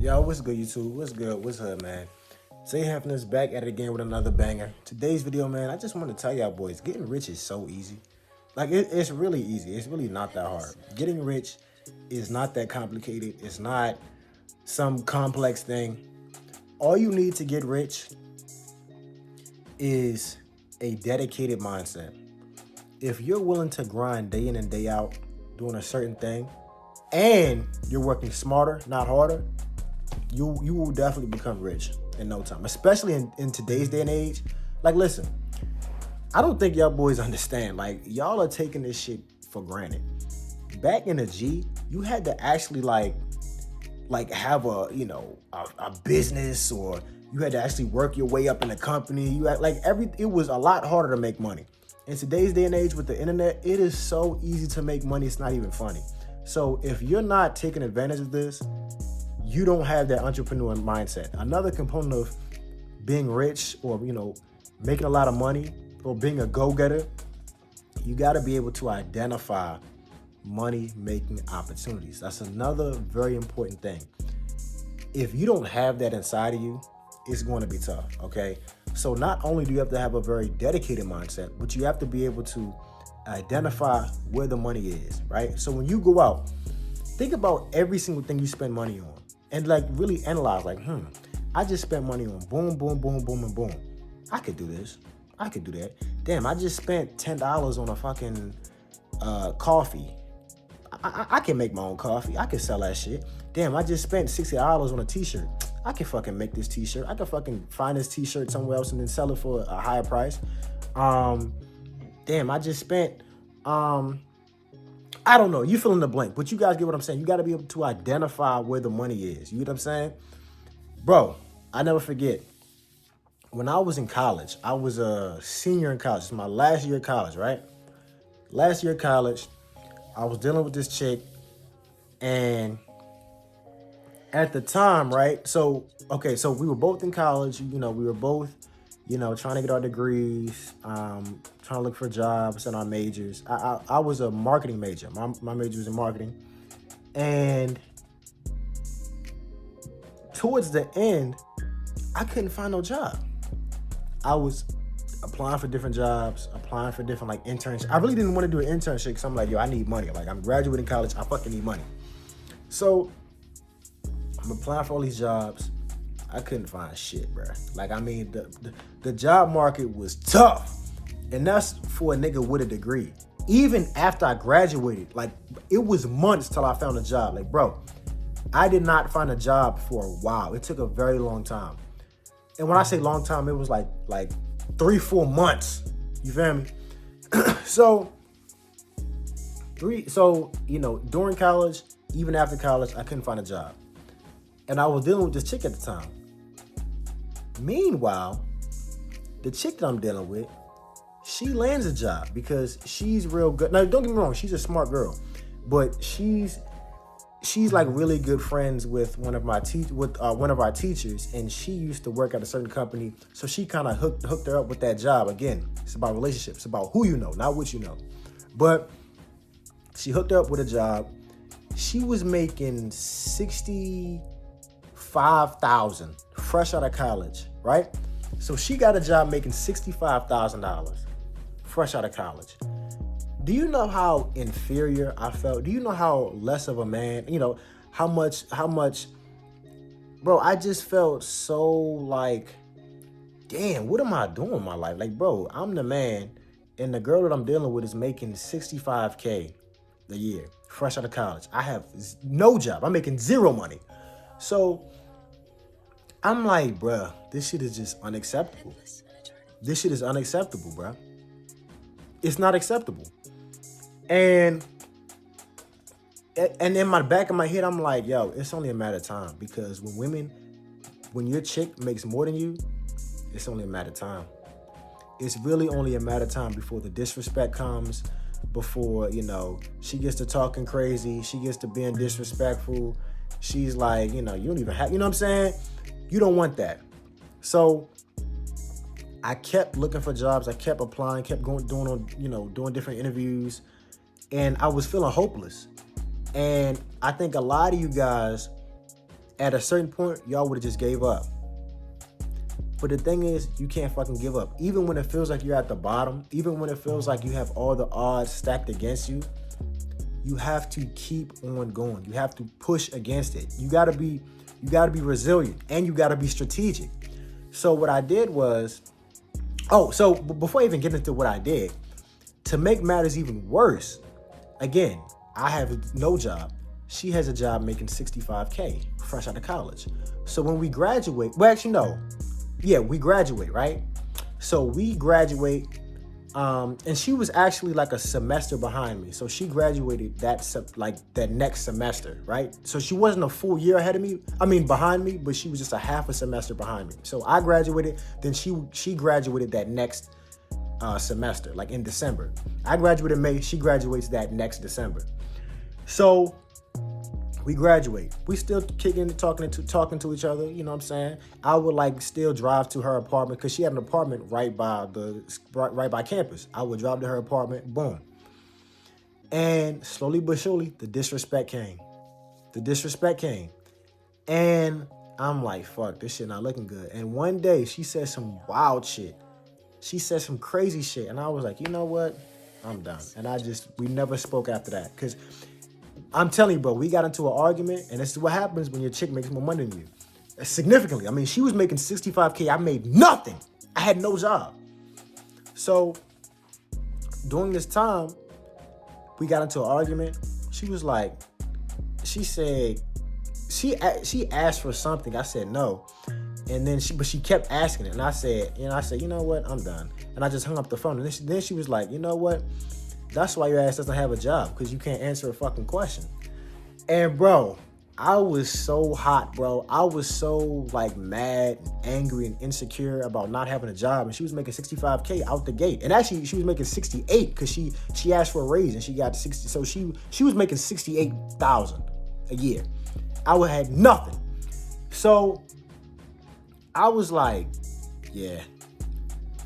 Yo, what's good, YouTube? What's good? What's up, man? Say Happiness back at it again with another banger. Today's video, man, I just want to tell y'all boys, getting rich is so easy. Like, it's really easy. It's really not that hard. Getting rich is not that complicated. It's not some complex thing. All you need to get rich is a dedicated mindset. If you're willing to grind day in and day out doing a certain thing, and you're working smarter, not harder, you will definitely become rich in no time, especially in today's day and age. Like, listen, I don't think y'all boys understand. Like, y'all are taking this shit for granted. Back in the G, you had to actually like have a business, or you had to actually work your way up in a company. You had it was a lot harder to make money. In today's day and age with the internet, it is so easy to make money, it's not even funny. So if you're not taking advantage of this, you don't have that entrepreneurial mindset. Another component of being rich, or making a lot of money, or being a go-getter, you got to be able to identify money-making opportunities. That's another very important thing. If you don't have that inside of you, it's going to be tough, okay? So not only do you have to have a very dedicated mindset, but you have to be able to identify where the money is, right? So when you go out, think about every single thing you spend money on, and really analyze, I just spent money on boom, boom, boom, boom, and boom. I could do this. I could do that. Damn, I just spent $10 on a fucking coffee. I can make my own coffee. I can sell that shit. Damn, I just spent $60 on a t-shirt. I can fucking make this t-shirt. I can fucking find this t-shirt somewhere else and then sell it for a higher price. Damn, I just spent, I don't know. You fill in the blank, but you guys get what I'm saying. You got to be able to identify where the money is. You know what I'm saying? Bro, I never forget. When I was in college, I was a senior in college. It's my last year of college, right? Last year of college, I was dealing with this chick, and at the time, right? So we were both in college. We were both, trying to get our degrees, trying to look for jobs in our majors. I was a marketing major. My major was in marketing. And towards the end, I couldn't find no job. I was applying for different jobs, applying for different internships. I really didn't want to do an internship because I'm like, yo, I need money. Like, I'm graduating college, I fucking need money. So I'm applying for all these jobs. I couldn't find shit, bro. The job market was tough. And that's for a nigga with a degree. Even after I graduated, it was months till I found a job. Bro, I did not find a job for a while. It took a very long time. And when I say long time, it was like 3-4 months. You feel me? During college, even after college, I couldn't find a job. And I was dealing with this chick at the time. Meanwhile, the chick that I'm dealing with, she lands a job because she's real good. Now, don't get me wrong, she's a smart girl, but she's really good friends with one of our teachers, and she used to work at a certain company, so she kind of hooked her up with that job. Again, it's about relationships, it's about who you know, not what you know. But she hooked her up with a job. She was making $65,000 fresh out of college, right? So she got a job making $65,000 fresh out of college. Do you know how inferior I felt? Do you know how less of a man, how much, bro, I just felt so damn, what am I doing in my life? Bro, I'm the man, and the girl that I'm dealing with is making $65K a year, fresh out of college. I have no job. I'm making zero money. So I'm like, bruh, this shit is just unacceptable. This shit is unacceptable, bruh. It's not acceptable. And in my back of my head, I'm like, yo, it's only a matter of time. Because when your chick makes more than you, it's only a matter of time. It's really only a matter of time before the disrespect comes, before, she gets to talking crazy, she gets to being disrespectful. She's like, you don't even have, you know what I'm saying? You don't want that. So I kept looking for jobs. I kept applying, kept doing different interviews. And I was feeling hopeless. And I think a lot of you guys At a certain point, y'all would have just gave up. But the thing is, you can't fucking give up. Even when it feels like you're at the bottom, even when it feels like you have all the odds stacked against you, you have to keep on going. You have to push against it. You gotta be resilient, and you gotta be strategic. So what I did was, so before I even get into what I did, to make matters even worse, again, I have no job. She has a job making $65K fresh out of college. So when we graduate, we graduate, right? So we graduate, and she was actually like a semester behind me. So she graduated that next semester, right? So she wasn't a full year behind me, but she was just a half a semester behind me. So I graduated, then she graduated that next semester, like in December. I graduated in May, she graduates that next December. So we graduate. We still kicking and talking to each other, you know what I'm saying? I would still drive to her apartment because she had an apartment right by campus. I would drive to her apartment, boom. And slowly but surely, the disrespect came. And I'm like, fuck, this shit not looking good. And one day she said some wild shit. She said some crazy shit. And I was like, you know what? I'm done. And we never spoke after that. Because I'm telling you, bro, we got into an argument, and this is what happens when your chick makes more money than you. Significantly. I mean, she was making $65K. I made nothing. I had no job. So during this time, we got into an argument. She was like, she said, she asked for something. I said no. And then she kept asking it. And I said, you know what? I'm done. And I just hung up the phone. And then she was like, you know what? That's why your ass doesn't have a job, because you can't answer a fucking question. And bro, I was so hot, bro. I was so mad and angry and insecure about not having a job. And she was making $65K out the gate. And actually, she was making $68 because she asked for a raise and she got 60. So she was making $68,000 a year. I had nothing. So I was like, yeah,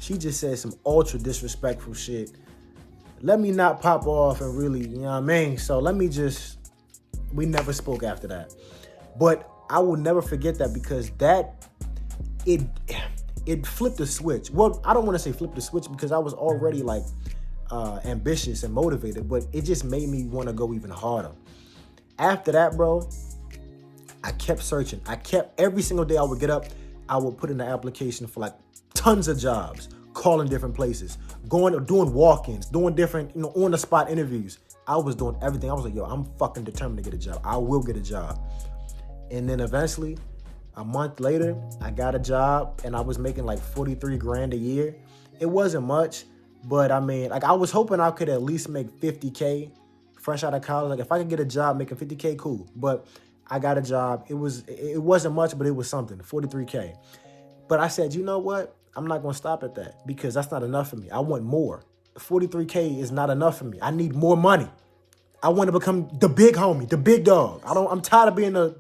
she just said some ultra disrespectful shit. Let me not pop off and really, you know what I mean? So we never spoke after that. But I will never forget that, because it flipped the switch. Well, I don't want to say flip the switch, because I was already ambitious and motivated, but it just made me want to go even harder. After that, bro, I kept searching. Every single day I would get up, I would put in the application for tons of jobs, calling different places, doing walk-ins, doing different, on-the-spot interviews. I was doing everything. I was like, yo, I'm fucking determined to get a job. I will get a job. And then eventually, a month later, I got a job, and I was making $43,000 a year. It wasn't much, but I mean, I was hoping I could at least make $50K fresh out of college. If I could get a job making $50K, cool. But I got a job. It wasn't much, but it was something, $43K. But I said, you know what? I'm not going to stop at that, because that's not enough for me. I want more. $43K is not enough for me. I need more money. I want to become the big homie, the big dog. I'm tired of being the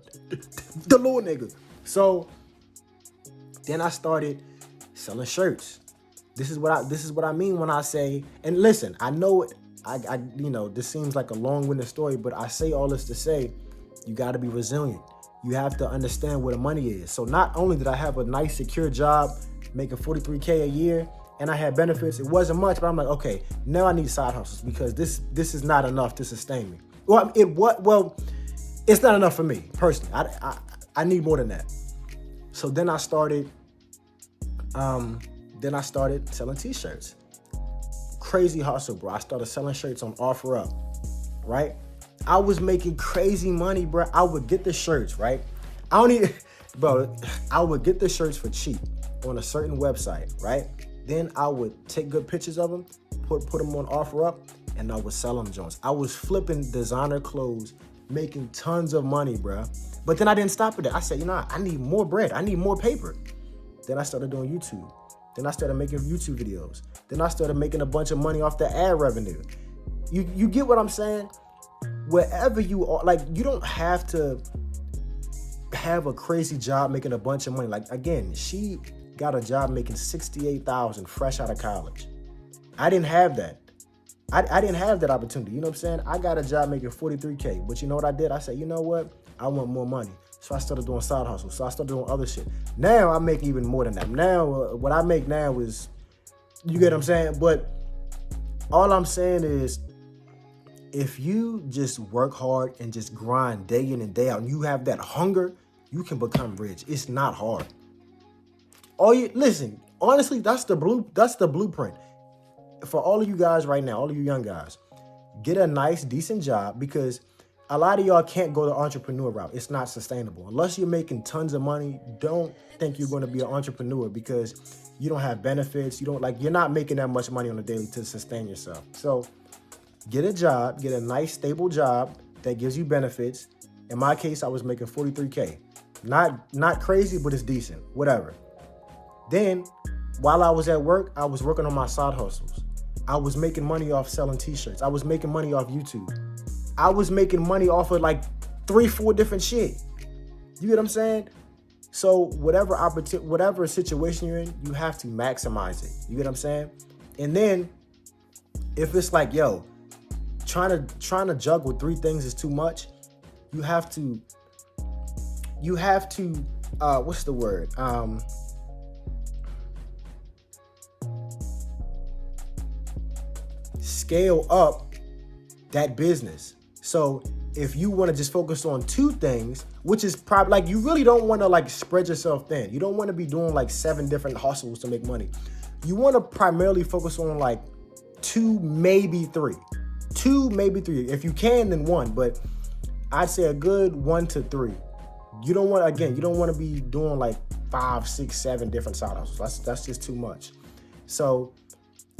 little nigga. So then I started selling shirts. This is what I mean when I say, and listen, I know this seems like a long-winded story, but I say all this to say, you got to be resilient. You have to understand where the money is. So not only did I have a nice, secure job making $43K a year, and I had benefits, it wasn't much, but I'm like, okay, now I need side hustles, because this is not enough to sustain me. Well, it's not enough for me personally. I need more than that. So then I started selling t-shirts. Crazy hustle, bro. I started selling shirts on OfferUp, right? I was making crazy money, bro. I would get the shirts, right? I would get the shirts for cheap on a certain website, right? Then I would take good pictures of them, put them on OfferUp, and I would sell them joints. I was flipping designer clothes, making tons of money, bro. But then I didn't stop at that. I said, I need more bread. I need more paper. Then I started doing YouTube. Then I started making YouTube videos. Then I started making a bunch of money off the ad revenue. You get what I'm saying? Wherever you are, you don't have to have a crazy job making a bunch of money. Again, she got a job making $68,000 fresh out of college. I didn't have that. I didn't have that opportunity. You know what I'm saying? I got a job making $43K. But you know what I did? I said, you know what? I want more money. So I started doing side hustles. So I started doing other shit. Now I make even more than that. Now, what I make now is, you get what I'm saying? But all I'm saying is, if you just work hard and just grind day in and day out, and you have that hunger, you can become rich. It's not hard. Listen, honestly, that's the blueprint. For all of you guys right now, all of you young guys, get a nice, decent job, because a lot of y'all can't go the entrepreneur route. It's not sustainable. Unless you're making tons of money, don't think you're going to be an entrepreneur, because you don't have benefits. You're not making that much money on a daily to sustain yourself. So get a job, get a nice, stable job that gives you benefits. In my case, I was making $43K. Not crazy, but it's decent, whatever. Then, while I was at work, I was working on my side hustles. I was making money off selling t-shirts. I was making money off YouTube. I was making money off of like 3-4 different shit. You get what I'm saying? So whatever situation you're in, you have to maximize it. You get what I'm saying? And then if it's like, yo, trying to juggle 3 things is too much, you have to what's the word? Scale up that business. So if you want to just focus on 2 things, which is probably like, you really don't want to like spread yourself thin. You don't want to be doing like 7 different hustles to make money. You want to primarily focus on like 2, maybe 3. 2, maybe 3. If you can, then 1, but I'd say a good 1 to 3. You don't want to be doing like 5, 6, 7 different side hustles. That's just too much. So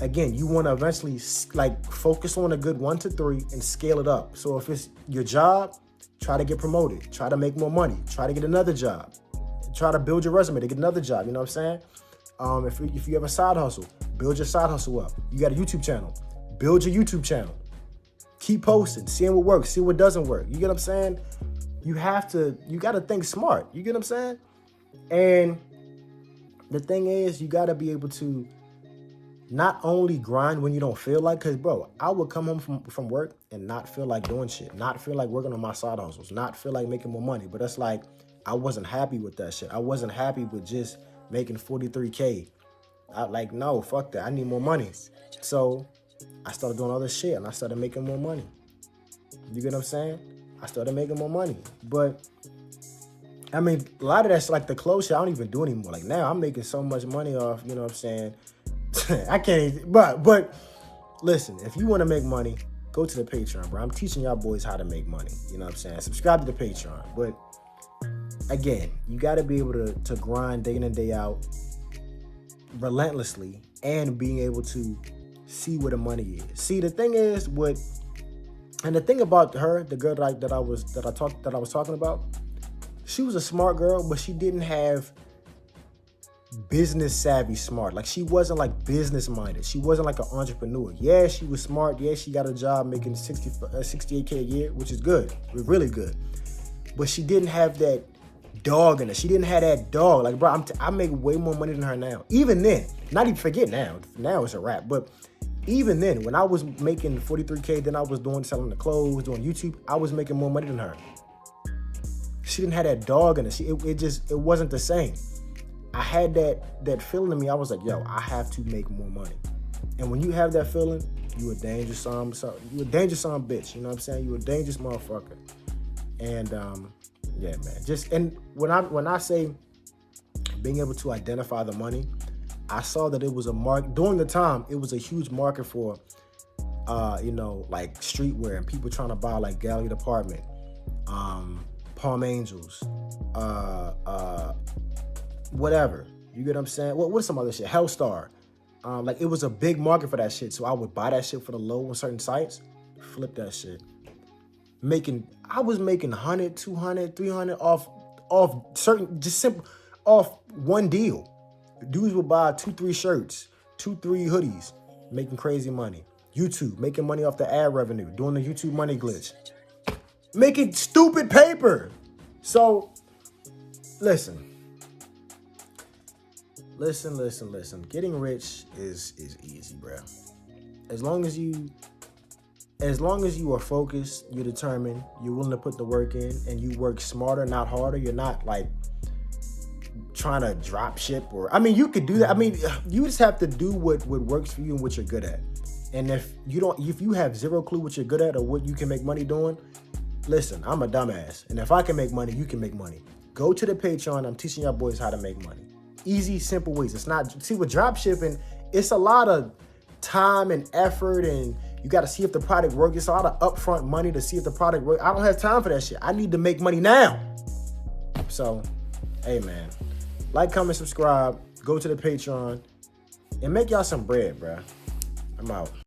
again, you want to eventually like focus on a good 1 to 3 and scale it up. So if it's your job, try to get promoted, try to make more money, try to get another job, try to build your resume to get another job. You know what I'm saying? If you have a side hustle, build your side hustle up. You got a YouTube channel, build your YouTube channel. Keep posting, seeing what works, see what doesn't work. You get what I'm saying? You got to think smart. You get what I'm saying? And the thing is, you got to be able to not only grind when you don't feel like, because bro, I would come home from work and not feel like doing shit, not feel like working on my side hustles, not feel like making more money. But that's like, I wasn't happy with that shit. I wasn't happy with just making 43K. No, fuck that. I need more money. So I started doing other shit and I started making more money. You get what I'm saying? I started making more money. But I mean, a lot of that's like the clothes shit I don't even do anymore. Like now I'm making so much money off, you know what I'm saying? I can't even, but listen, if you want to make money, go to the Patreon, bro. I'm teaching y'all boys how to make money. You know what I'm saying? Subscribe to the Patreon. But again, you got to be able to grind day in and day out relentlessly, and being able to see where the money is. See, the thing is, and the thing about her, the girl that I was talking about, she was a smart girl, but she didn't have business savvy smart. Like, she wasn't like business minded. She wasn't like an entrepreneur. Yeah, she was smart. Yeah, she got a job making 68K a year, which is good, really good. But she didn't have that dog in her. She didn't have that dog. Like, bro, I make way more money than her now. Even then, not even forget now. Now it's a wrap. But even then, when I was making 43K, then I was selling the clothes, doing YouTube, I was making more money than her. She didn't have that dog in her. It wasn't the same. I had that feeling in me. I was like, yo, I have to make more money. And when you have that feeling, you a dangerous son bitch. You know what I'm saying? You a dangerous motherfucker. And yeah, man. And when I say being able to identify the money, I saw that it was a market during the time. It was a huge market for, like streetwear and people trying to buy like Galley Department, Palm Angels, whatever. You get what I'm saying? What's some other shit? Hellstar. Like, it was a big market for that shit. So I would buy that shit for the low on certain sites, flip that shit. I was making 100, 200, 300 off certain, just simple, off one deal. Dudes would buy 2-3 shirts, 2-3 hoodies, making crazy money. YouTube, making money off the ad revenue, doing the YouTube money glitch, making stupid paper. So, listen. Getting rich is easy, bro. As long as as long as you are focused, you're determined, you're willing to put the work in, and you work smarter, not harder. You're not like trying to drop ship you could do that. I mean, you just have to do what works for you and what you're good at. And if you have zero clue what you're good at or what you can make money doing, listen, I'm a dumbass. And if I can make money, you can make money. Go to the Patreon. I'm teaching y'all boys how to make money. Easy, simple ways. It's not, see, with drop shipping, it's a lot of time and effort, and you got to see if the product works. It's a lot of upfront money to see if the product works. I don't have time for that shit. I need to make money now. So, hey, man. Like, comment, subscribe. Go to the Patreon. And make y'all some bread, bruh. I'm out.